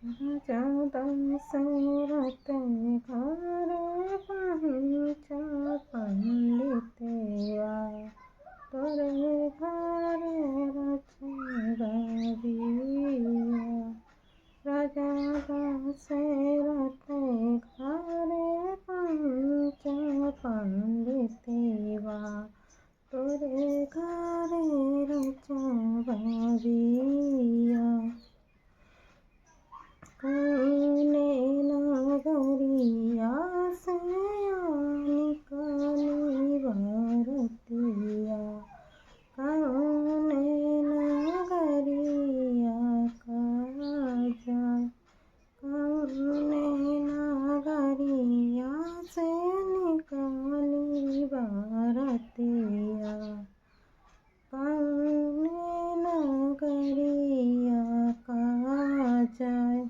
राजा दशरथ घर पंच पंडितवा तोरे घर रचगरिया। राजा दशरथ घर पंच पंडितवा तोरे घर रचगरिया। कौने नगरिया से निकली भरतिया। कौने नगरिया काजा। कौने नगरिया से निकली भरतिया। कौने नगरिया काजा।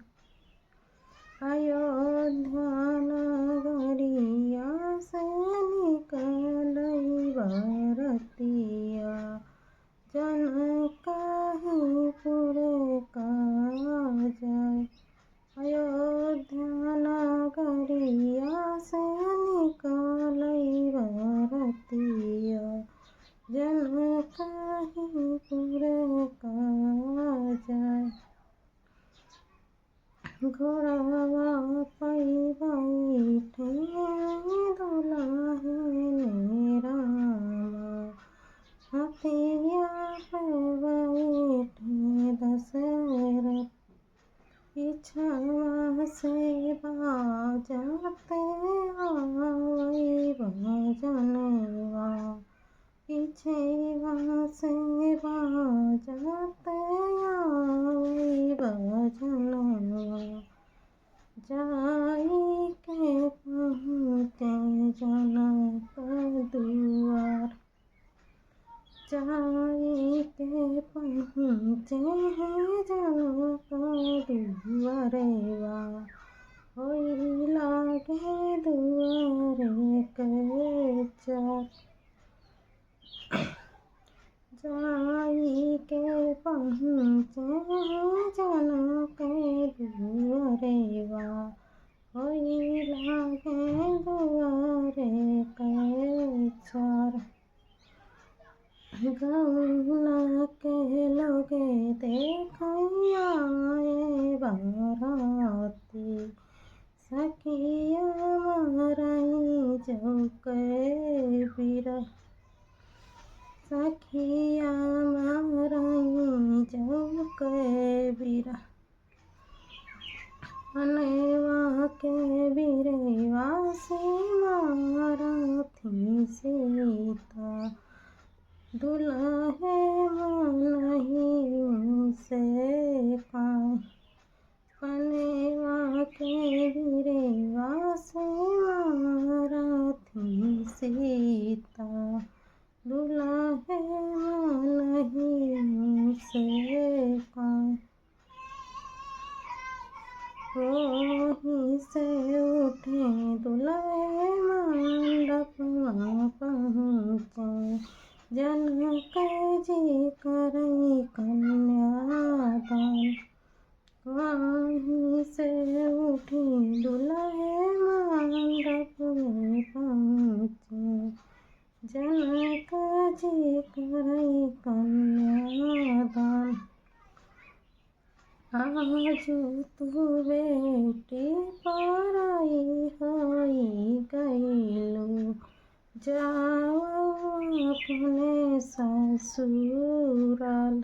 अयोध्या नगरिया से निकली भरतिया। जनकहीपुर काजा। अयोध्या नगरिया से निकली भरतिया। जनकहीपुर काजा। घोड़वा पै बैठे दुल्हन रामा। हथिया पे बैठे दशरथ। पीछवा से बाजते आवै भजनवा। पीछवा से बाजते आवै भजनवा। जाई के पहुँचे जनक दुआर। जाई के पहुँचे जनक दुआरवा। होई लागे दुआरे के चार। जाई के पहुँचे जनक दुआरवा। होई लागे दुआरे के चार। गौना के लोगे देखैया बाराती। सखिया मारई जौके बिरह। सखिया मारई जौके बिरह। अनवा के बिरवा से मारथी सीता। दुल्हे मनहि से काहे। कनेवा के बिरवा से मारथी सीता। दुल्हे मनहि से काहे। ओहि से उठे दुल्हे मंडपवा पहुँचे। जनक जी करई कन्यादान। वहीं से उठी दुल्हे मंडप में पहुँचे। जनक जी करई कन्यादान। आजू तू बेटी पराई होई गइलू। जाओ अपने ससुराल।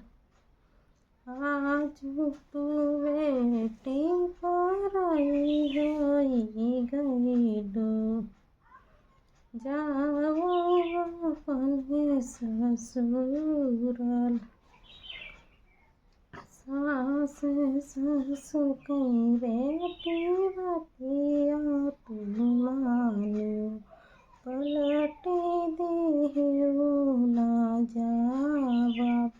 आजू तू बेटी पराई होई गइलू। जाओ अपने ससुराल। सास ससुर की बेटी बतिया तू मानियो। पलटी दिहु ना जवाब।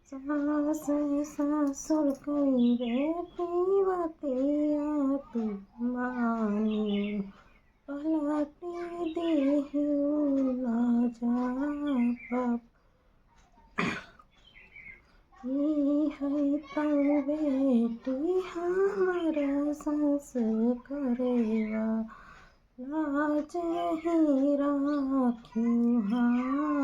सास ससुर की बेटी बतिया तू मानियो। पलटी दिहु ना जवाब। है तो बेटी हमर વાસ કરવા લાજ હી રાખ્યું હા